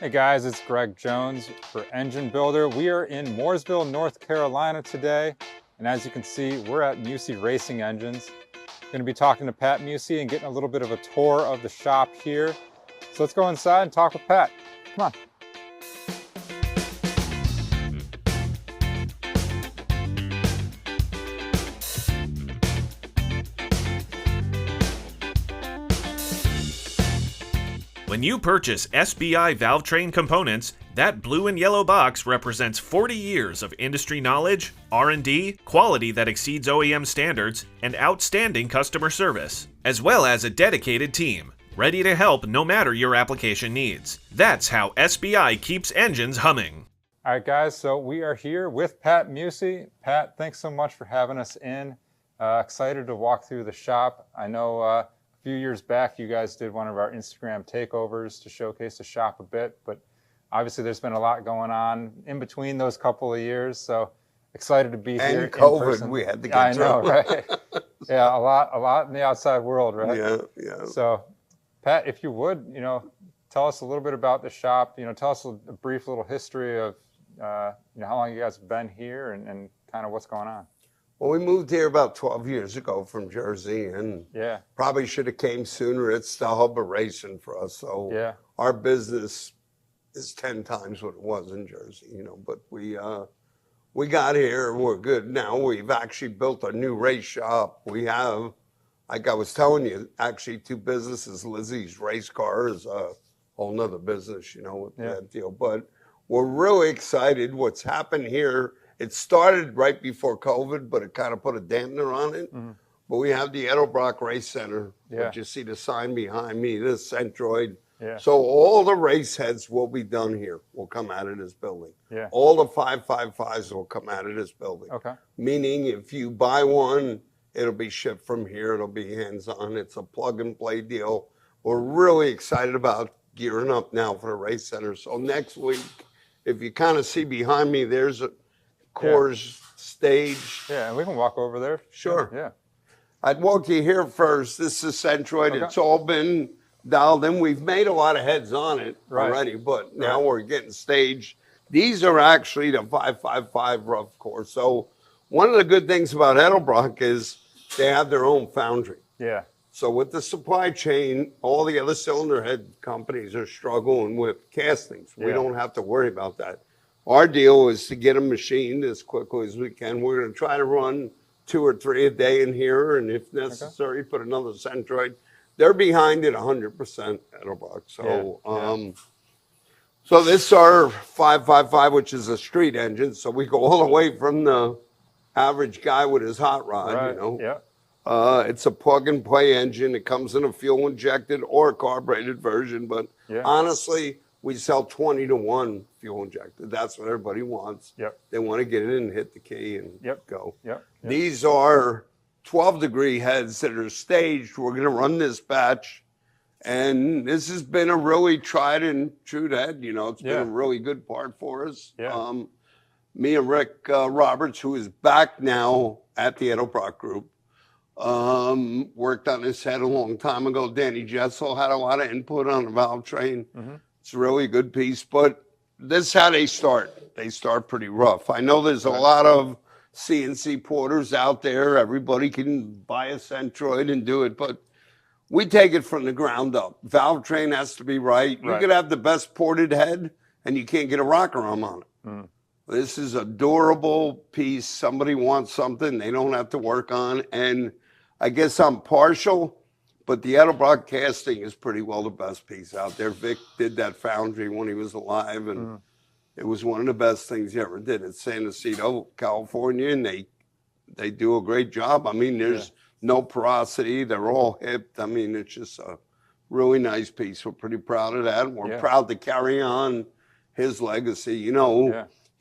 Hey guys, it's Greg Jones for Engine Builder. We are in Mooresville, North Carolina today. And as you can see, we're at Musi Racing Engines. Going to be talking to Pat Musi and getting a little bit of a tour of the shop here. So let's go inside and talk with Pat. Come on. When you purchase SBI valve train components, that blue and yellow box represents 40 years of industry knowledge, R&D, quality that exceeds OEM standards, and outstanding customer service, as well as a dedicated team, ready to help no matter your application needs. That's how SBI keeps engines humming. All right guys, so we are here with Pat Musi. Pat, thanks so much for having us in. Excited to walk through the shop. I know a few years back you guys did one of our Instagram takeovers to showcase the shop a bit, but obviously there's been a lot going on in between those couple of years, so excited to be here. And COVID, we had to get through. I know, right? Yeah, a lot in the outside world, right? Yeah. So, Pat, if you would, tell us a little bit about the shop. Tell us a brief little history of, how long you guys have been here and kind of what's going on. Well, we moved here about 12 years ago from Jersey, and probably should have came sooner. It's the hub of racing for us, so our business is 10 times what it was in Jersey, but we got here, we're good now. We've actually built a new race shop. We have, like I was telling you, actually 2 businesses. Lizzie's race car is a whole nother business, with that deal. But we're really excited what's happened here. It started right before COVID, but it kind of put a dampener on it. Mm-hmm. But we have the Edelbrock Race Center, which you see the sign behind me, this Centroid. Yeah. So all the race heads will be done here, will come out of this building. Yeah. All the 555s will come out of this building. Okay. Meaning if you buy one, it'll be shipped from here. It'll be hands-on. It's a plug-and-play deal. We're really excited about gearing up now for the race center. So next week, if you kind of see behind me, there's a Coors stage. Yeah, and we can walk over there. Sure. Yeah. I'd walk you here first. This is Centroid. Okay. It's all been dialed in. We've made a lot of heads on it already, but now we're getting staged. These are actually the 555 rough core. So one of the good things about Edelbrock is they have their own foundry. Yeah. So with the supply chain, all the other cylinder head companies are struggling with castings. We don't have to worry about that. Our deal is to get them machined as quickly as we can. We're going to try to run 2 or 3 a day in here, and if necessary, put another Centroid. They're behind it 100% Edelbrock. So, so this is our 555, which is a street engine. So we go all the way from the average guy with his hot rod, it's a plug-and-play engine. It comes in a fuel-injected or carbureted version, but honestly, we sell 20-to-1 fuel injected. That's what everybody wants. Yep. They want to get it in, hit the key, and go. Yep. These are 12-degree heads that are staged. We're going to run this batch, and this has been a really tried and true head. It's been a really good part for us. Yeah. Me and Rick Roberts, who is back now at the Edelbrock Group, worked on this head a long time ago. Danny Jessel had a lot of input on the valve train. Mm-hmm. It's a really good piece, but this is how they start. They start pretty rough. I know there's a lot of CNC porters out there. Everybody can buy a Centroid and do it, but we take it from the ground up. Valve train has to be right. You could have the best ported head, and you can't get a rocker arm on it. Mm. This is a durable piece. Somebody wants something they don't have to work on, and I guess I'm partial, but the Edelbrock casting is pretty well the best piece out there. Vic did that foundry when he was alive, and it was one of the best things he ever did at San Ysidro, California, and they do a great job. I mean, there's no porosity. They're all hipped. I mean, it's just a really nice piece. We're pretty proud of that, and we're proud to carry on his legacy.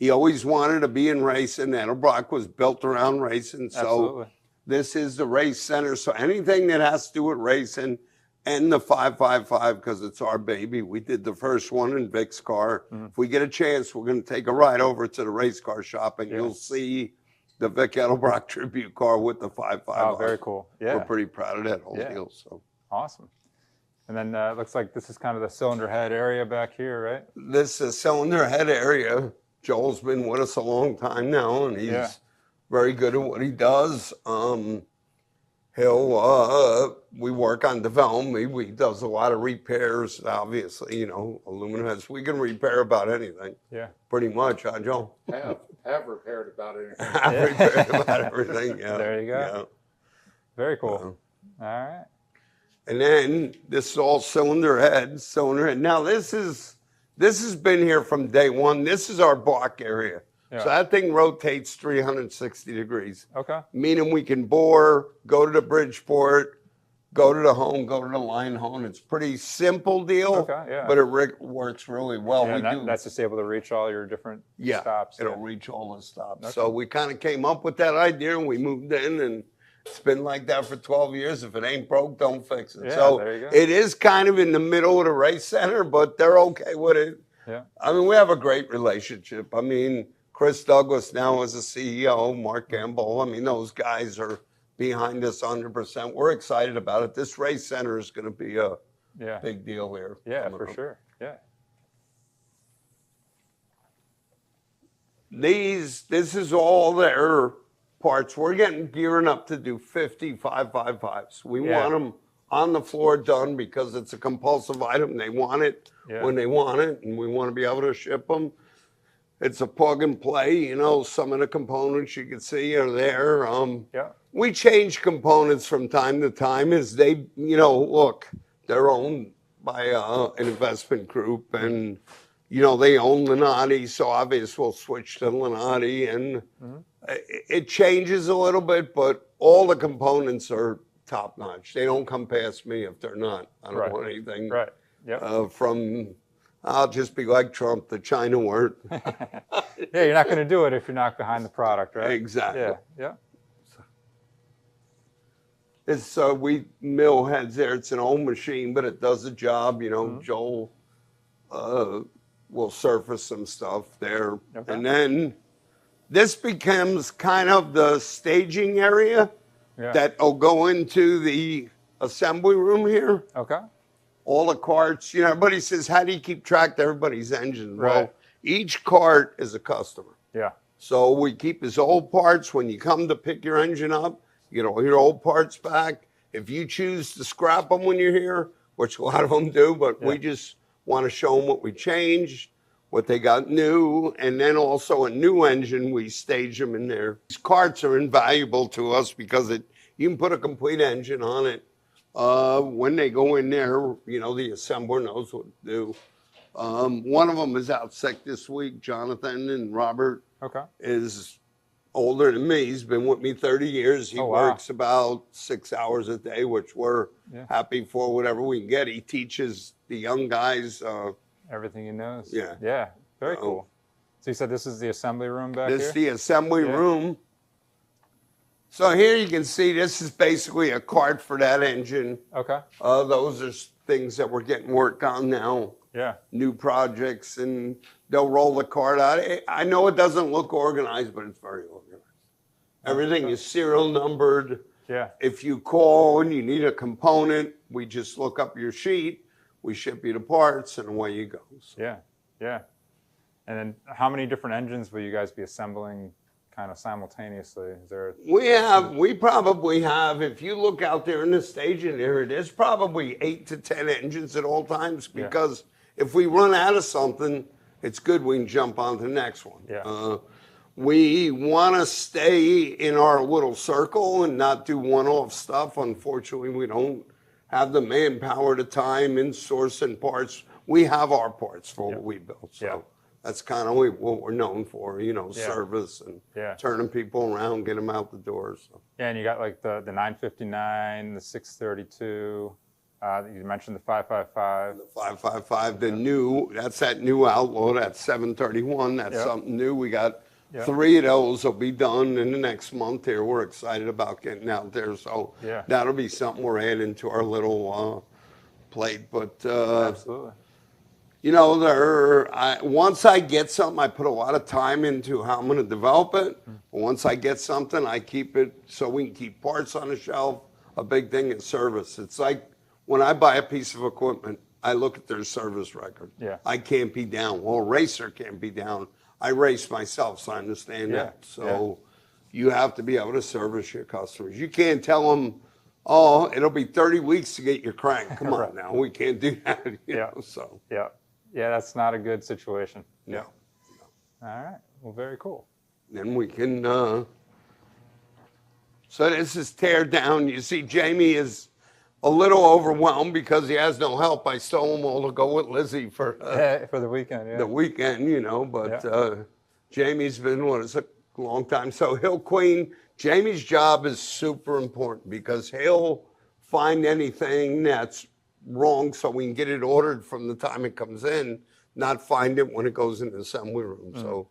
He always wanted to be in racing. Edelbrock was built around racing, so this is the race center. So anything that has to do with racing and the 555, because it's our baby. We did the first one in Vic's car. Mm-hmm. If we get a chance, we're going to take a ride over to the race car shop, and you'll see the Vic Edelbrock tribute car with the 555. Oh, very cool. Yeah. We're pretty proud of that whole deal. So awesome. And then it looks like this is kind of the cylinder head area back here, right? This is cylinder head area. Joel's been with us a long time now, and he's very good at what he does. We work on development. He does a lot of repairs, obviously, you know, aluminum heads. We can repair about anything. Yeah. Pretty much, huh, Joel? Have repaired about anything. Have repaired about everything, yeah. There you go. Yeah. Very cool. All right. And then this is all cylinder head. Now this has been here from day one. This is our block area. Yeah. So that thing rotates 360 degrees. Okay. Meaning we can bore, go to the Bridgeport, go to the home, go to the line home. It's a pretty simple deal. Okay, yeah. But it works really well. Yeah, that's just able to reach all your different stops. It'll reach all the stops. Okay. So we kind of came up with that idea and we moved in, and it's been like that for 12 years. If it ain't broke, don't fix it. Yeah, so there you go. It is kind of in the middle of the race center, but they're okay with it. Yeah. I mean, we have a great relationship. I mean, Chris Douglas now is the CEO, Mark Gamble. I mean, those guys are behind us 100%. We're excited about it. This race center is going to be a big deal here. Yeah, for sure. Yeah. This is all their parts. We're gearing up to do 50 555s. We want them on the floor done because it's a compulsive item. They want it when they want it, and we want to be able to ship them. It's a plug and play, you know, some of the components you can see are there. We change components from time to time as they, you know, look, they're owned by an investment group, and, you know, they own Lenati, so obviously we'll switch to Lenati, and it changes a little bit, but all the components are top notch. They don't come past me if they're not. I don't want anything from... I'll just be like Trump, the China word. Yeah, you're not going to do it if you're not behind the product, right? Exactly. Yeah. It's we mill heads there. It's an old machine, but it does the job. You know, Joel will surface some stuff there, and then this becomes kind of the staging area that will go into the assembly room here. Okay. All the carts, you know, everybody says, how do you keep track of everybody's engine? Right. Well, each cart is a customer. Yeah. So we keep his old parts. When you come to pick your engine up, you get all your old parts back. If you choose to scrap them when you're here, which a lot of them do, but we just want to show them what we changed, what they got new, and then also a new engine, we stage them in there. These carts are invaluable to us because you can put a complete engine on it. When they go in there, you know, the assembler knows what to do. One of them is out sick this week, Jonathan, and Robert is older than me. He's been with me 30 years. He works about 6 hours a day, which we're happy for, whatever we can get. He teaches the young guys. Everything he knows. Yeah. Yeah, very cool. So you said this is the assembly room back here? This is the assembly room. So here you can see this is basically a cart for that engine. Okay. Those are things that we're getting work on now. Yeah. New projects, and they'll roll the cart out. I know it doesn't look organized, but it's very organized. Everything is serial numbered. Yeah. If you call and you need a component, we just look up your sheet, we ship you the parts, and away you go. So. Yeah. Yeah. And then how many different engines will you guys be assembling kind of simultaneously? Is there we probably have, if you look out there in the staging area, there's probably 8 to 10 engines at all times, because if we run out of something, it's good we can jump on to the next one. Yeah. We want to stay in our little circle and not do one-off stuff. Unfortunately, we don't have the manpower, the time in sourcing parts. We have our parts for what we build. So that's kind of what we're known for, you know, service and turning people around, get them out the door. So. Yeah, and you got like the 959, the 632. You mentioned the 555. The 555, the new, that's that new Outlaw, that's 731. That's something new. We got 3 of those will be done in the next month here. We're excited about getting out there. So that'll be something we're adding to our little plate. But absolutely. You know, once I get something, I put a lot of time into how I'm going to develop it. Once I get something, I keep it so we can keep parts on the shelf. A big thing is service. It's like when I buy a piece of equipment, I look at their service record. Yeah. I can't be down. Well, a racer can't be down. I race myself, so I understand that. So you have to be able to service your customers. You can't tell them, oh, it'll be 30 weeks to get your crank. Come on now. We can't do that. You know, so. Yeah. Yeah, that's not a good situation. No. All right. Well, very cool. Then we can, so this is tear down. You see, Jamie is a little overwhelmed because he has no help. I stole him all to go with Lizzie for the weekend. the weekend, you know, but Jamie's been with us a long time. So he'll clean. Jamie's job is super important because he'll find anything that's wrong so we can get it ordered from the time it comes in, not find it when it goes in the assembly room. So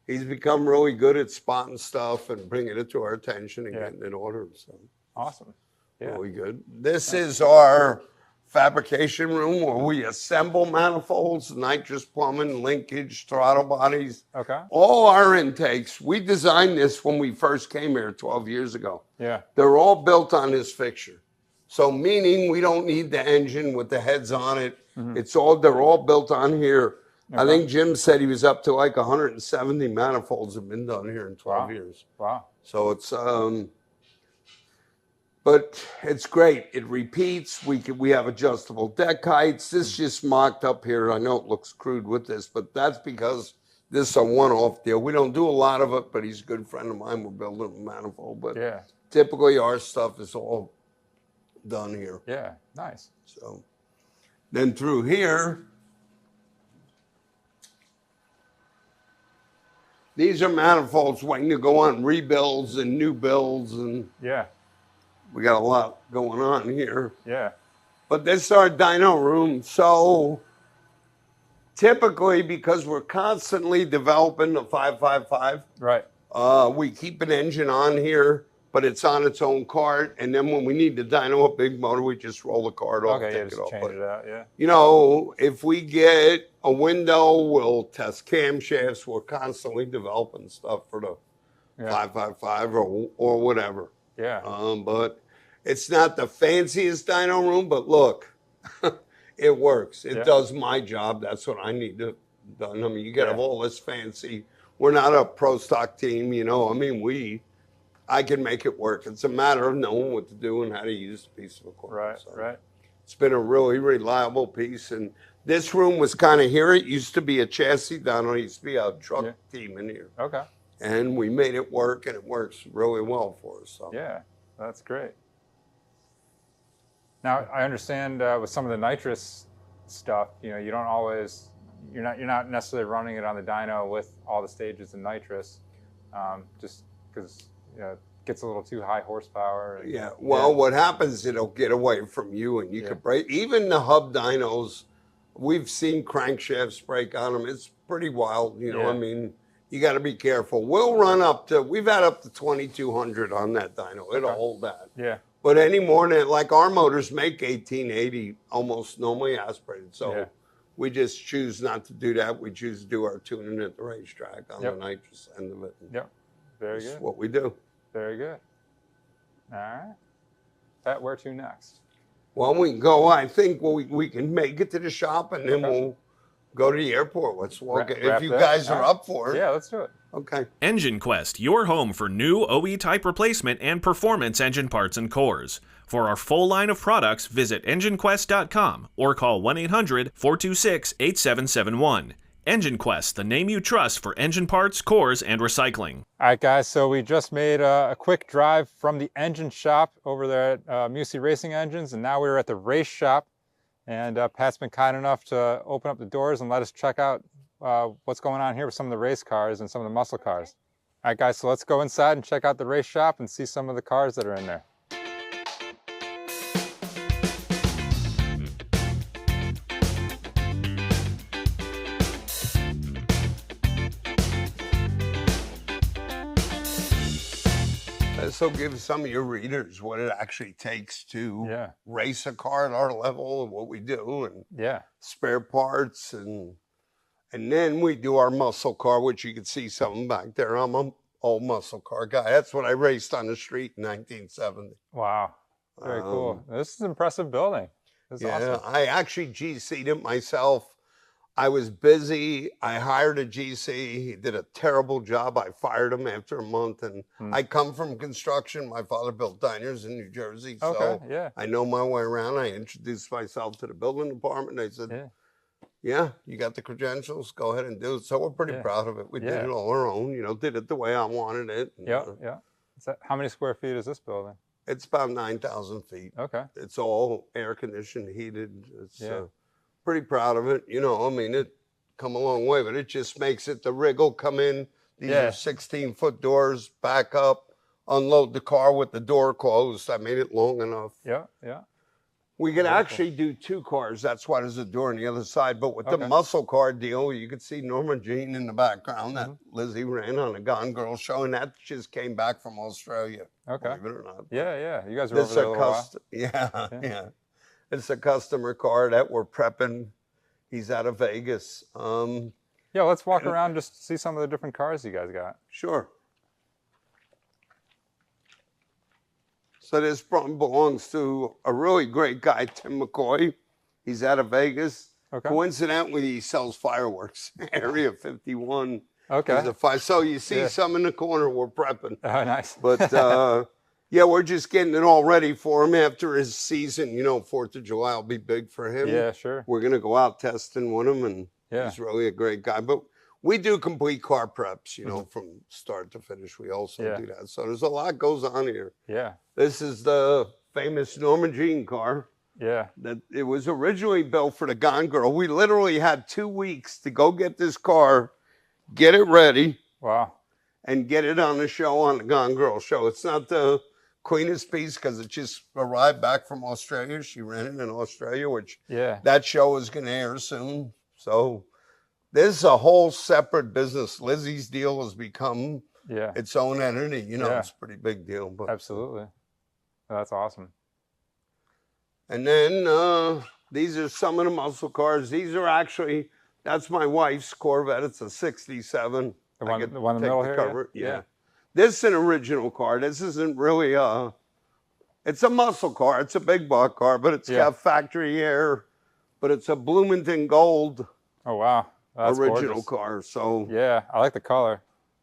he's become really good at spotting stuff and bringing it to our attention and getting it ordered. So awesome. Yeah. really good. This is our fabrication room where we assemble manifolds, nitrous plumbing, linkage, throttle bodies. Okay. All our intakes, we designed this when we first came here 12 years ago. Yeah. They're all built on this fixture. So meaning we don't need the engine with the heads on it. They're all built on here. I think Jim said he was up to like 170 manifolds have been done here in 12 years. Wow. So it's, but it's great. It repeats. We have adjustable deck heights. This just mocked up here. I know it looks crude with this, but that's because this is a one-off deal. We don't do a lot of it, but he's a good friend of mine. We're building a manifold, but typically our stuff is all done here. Yeah, nice. So then through here, these are manifolds waiting to go on rebuilds and new builds, and we got a lot going on here. Yeah. But this is our dyno room. So typically, because we're constantly developing the 555, we keep an engine on here, but it's on its own cart. And then when we need to dyno a big motor, we just roll the cart off, take it off. Change it out, you know, if we get a window, we'll test camshafts. We're constantly developing stuff for the 555 or whatever. Yeah. But it's not the fanciest dyno room, but look, it works. It does my job. That's what I need to done. I mean, you got to have all this fancy. We're not a pro stock team, you know. I mean, I can make it work. It's a matter of knowing what to do and how to use the piece of equipment. Right. It's been a really reliable piece. And this room was kind of here. It used to be a chassis dyno. It used to be a truck team in here. Okay. And we made it work, and it works really well for us. So. Yeah, that's great. Now, I understand with some of the nitrous stuff, you know, you don't always, you're not necessarily running it on the dyno with all the stages of nitrous, just because you know, it gets a little too high horsepower. And, what happens, it'll get away from you, and you could break. Even the hub dynos, we've seen crankshafts break on them. It's pretty wild, you know. I mean, you got to be careful. We'll run we've had up to 2,200 on that dyno. It'll hold that. Yeah. But any more than, like our motors make 1880 almost normally aspirated. So we just choose not to do that. We choose to do our tuning at the racetrack on the nitrous end of it. Yep. Very good. That's what we do. Very good. All right. Pat, where to next? Well, we can go, I think we can make it to the shop, and then we'll go to the airport. Let's walk if you guys are up for it. Yeah, let's do it. Okay. Engine Quest, your home for new OE type replacement and performance engine parts and cores. For our full line of products, visit enginequest.com or call 1-800-426-8771. Engine Quest, the name you trust for engine parts, cores, and recycling. All right, guys, so we just made a quick drive from the engine shop over there at Musi Racing Engines, and now we're at the race shop. And Pat's been kind enough to open up the doors and let us check out what's going on here with some of the race cars and some of the muscle cars. All right, guys, so let's go inside and check out the race shop and see some of the cars that are in there. So give some of your readers what it actually takes to race a car at our level and what we do, and spare parts, and then we do our muscle car, which you can see something back there. I'm an old muscle car guy. That's what I raced on the street in 1970. Wow, very cool. This is an impressive building. That's Yeah, awesome. I actually GC'd it myself. I was busy. I hired a GC. He did a terrible job. I fired him after a month. And I come from construction. My father built diners in New Jersey. Okay, So yeah. I know my way around. I introduced myself to the building department. They said, yeah, you got the credentials. Go ahead and do it. So we're pretty proud of it. We did it all our own, did it the way I wanted it. And, Yeah. So how many square feet is this building? It's about 9,000 feet. Okay. It's all air conditioned, heated. It's pretty proud of it. I mean, it come a long way, but it just makes it the rig will come in. These are 16-foot doors, back up, unload the car with the door closed. I made it long enough. Yeah. We can actually do 2 cars. That's why there's a door on the other side. But with the muscle car deal, you could see Norma Jean in the background that Lizzie ran on a Gone Girl show, and that just came back from Australia. Okay. Believe it or not. Yeah. You guys were over there a little while. Yeah. It's a customer car that we're prepping. He's out of Vegas. Yeah, let's walk around just to see some of the different cars you guys got. Sure. So this belongs to a really great guy, Tim McCoy. He's out of Vegas. Okay. Coincidentally, he sells fireworks. Area 51. Okay. So you see some in the corner, we're prepping. Oh, nice. But yeah, we're just getting it all ready for him after his season. 4th of July will be big for him. Yeah, sure. We're going to go out testing with him, and he's really a great guy. But we do complete car preps, from start to finish. We also do that. So there's a lot goes on here. Yeah. This is the famous Norma Jean car. Yeah. That it was originally built for the Gone Girl. We literally had 2 weeks to go get this car, get it ready. Wow. And get it on the show, on the Gone Girl show. It's not the cleanest piece because it just arrived back from Australia. She ran it in Australia, which that show is going to air soon. So this is a whole separate business. Lizzie's deal has become its own entity. It's a pretty big deal. But absolutely. That's awesome. And then these are some of the muscle cars. These are actually, that's my wife's Corvette. It's a 67. The one in the middle here? Yeah. This is an original car. This isn't really it's a muscle car. It's a big buck car, but it's got factory air, but it's a Bloomington Gold. Oh, wow. That's original gorgeous. car. So yeah, I like the color.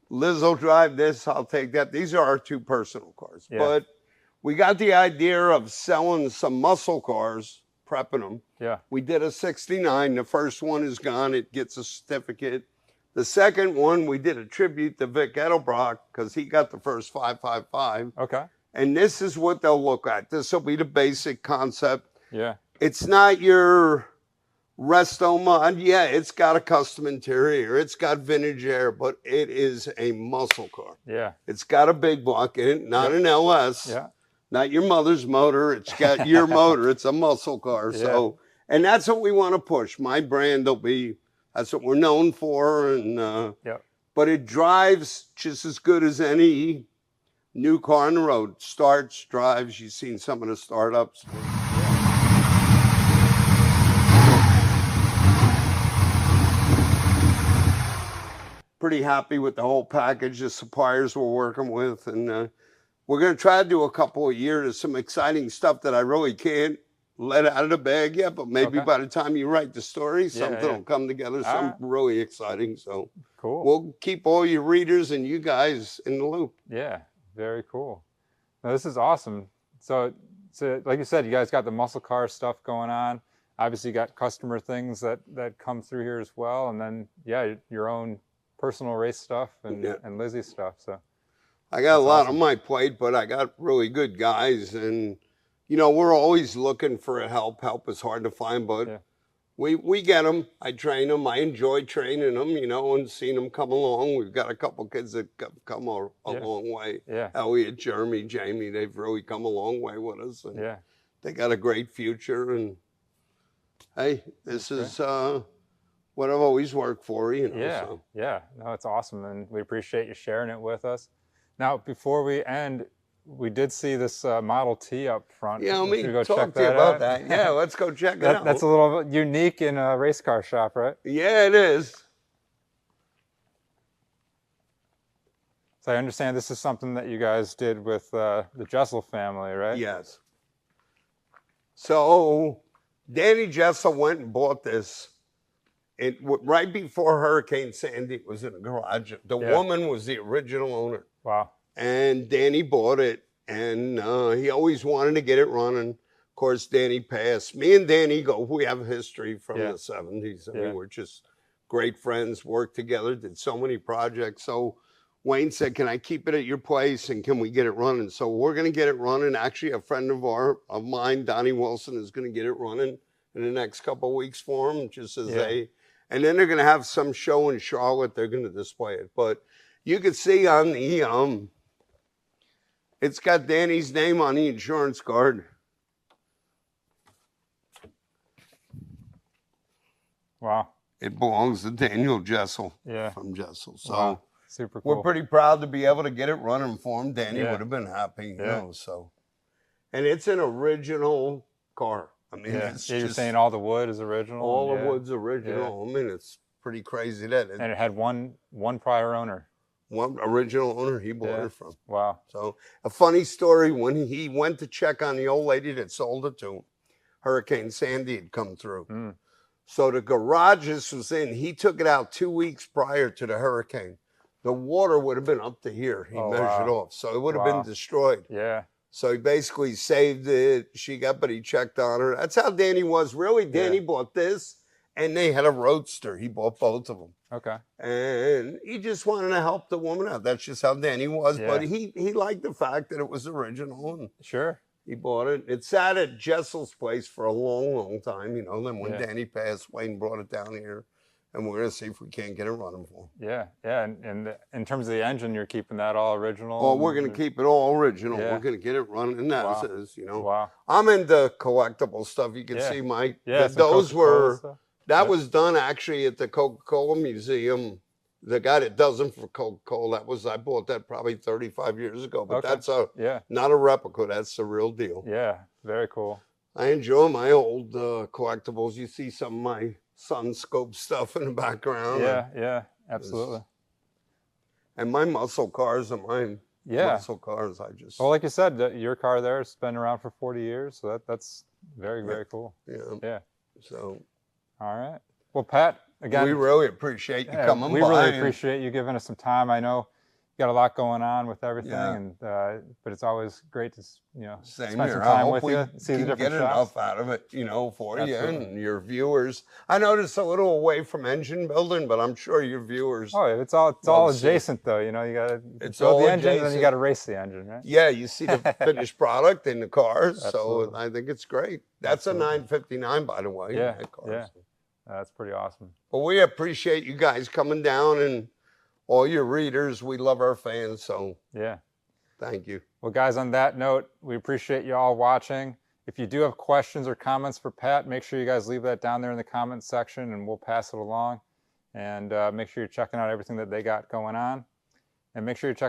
Liz will drive this. I'll take that. These are our 2 personal cars. But we got the idea of selling some muscle cars, prepping them. Yeah. We did a 69. The first one is gone. It gets a certificate. The second one, we did a tribute to Vic Edelbrock because he got the first 555. Okay. And this is what they'll look like. This will be the basic concept. Yeah. It's not your resto mod. Yeah, it's got a custom interior. It's got vintage air, but it is a muscle car. Yeah. It's got a big block in it, not an LS. Yeah. Not your mother's motor. It's got your motor. It's a muscle car. So, and that's what we want to push. My brand will be, that's what we're known for. And but it drives just as good as any new car on the road. Starts, drives. You've seen some of the startups. Pretty happy with the whole package, the suppliers we're working with. And we're going to try to do a couple a year. There's some exciting stuff that I really can't let out of the bag yet, but maybe by the time you write the story, something will come together, something really exciting. So cool. We'll keep all your readers and you guys in the loop. Yeah, very cool. Now, this is awesome. So like you said, you guys got the muscle car stuff going on. Obviously, you got customer things that come through here as well. And then, your own personal race stuff and Lizzie's stuff. So I got a lot on my plate, but I got really good guys. And, we're always looking for help. Help is hard to find, but we get them. I train them. I enjoy training them, and seeing them come along. We've got a couple kids that have come a long way. Yeah. Elliot, Jeremy, Jamie, they've really come a long way with us. And they got a great future. And, hey, this is what I've always worked for, So. Yeah. No, it's awesome. And we appreciate you sharing it with us. Now, before we end, we did see this Model T up front. Yeah, let me go talk check to you that about out? that. Yeah, let's go check it out. That's a little unique in a race car shop, right? Yeah, it is. So I understand this is something that you guys did with the Jessel family, right? Yes. So Danny Jessel went and bought this. Right before Hurricane Sandy, it was in a garage. The woman was the original owner. Wow. And Danny bought it, and he always wanted to get it running. Of course, Danny passed. Me and Danny we have history from the 70s. I mean, we're just great friends, worked together, did so many projects. So Wayne said, can I keep it at your place, and can we get it running? So we're going to get it running. Actually, a friend of mine, Donnie Wilson, is going to get it running in the next couple of weeks for him, just as and then they're going to have some show in Charlotte. They're going to display it. But you can see on the, it's got Danny's name on the insurance card. Wow. It belongs to Daniel Jessel from Jessel. So super cool. We're pretty proud to be able to get it running for him. Danny would have been happy, you know, so. And it's an original car. I mean, it's you're saying all the wood is original? All the wood's original. I mean, it's pretty crazy that. And it had one prior owner. One original owner he bought it from. Wow. So a funny story, when he went to check on the old lady that sold it to him, Hurricane Sandy had come through. So the garage this was in, he took it out 2 weeks prior to the hurricane. The water would have been up to here. He measured off. So it would have been destroyed. Yeah. So he basically saved it. But he checked on her. That's how Danny was. Really, Danny bought this, and they had a Roadster. He bought both of them. Okay. And he just wanted to help the woman out. That's just how Danny was. But he liked the fact that it was original. And he bought it. It sat at Jessel's place for a long, long time. You know, then when Danny passed, Wayne brought it down here. And we're going to see if we can't get it running for him. Yeah, yeah. And in terms of the engine, you're keeping that all original? Oh, we're going to keep it all original. We're going to get it running. And that is, you know. I'm into collectible stuff. You can see those were, that was done actually at the Coca-Cola Museum. The guy that does them for Coca-Cola, I bought that probably 35 years ago. But that's not a replica. That's the real deal. Yeah, very cool. I enjoy my old collectibles. You see some of my Sunscope stuff in the background. Yeah, absolutely. And my muscle cars are mine. Muscle cars, well, like you said, your car there has been around for 40 years, so that's very, very cool. Yeah. So. All right. Well, Pat, again. We really appreciate you coming by. We really appreciate you giving us some time. I know you got a lot going on with everything, and but it's always great to spend some time with you, see the different get shops. Enough out of it, for you and your viewers. I noticed a little away from engine building, but I'm sure your viewers. Oh, it's all adjacent though. You got to build the engine, and then you got to race the engine, right? Yeah, you see the finished product in the cars, so I think it's great. That's a 959, by the way. Yeah. That's pretty awesome. Well, we appreciate you guys coming down and. All your readers, we love our fans, so thank you. Well, guys, on that note, we appreciate you all watching. If you do have questions or comments for Pat, make sure you guys leave that down there in the comments section, and we'll pass it along. And make sure you're checking out everything that they got going on. And make sure you check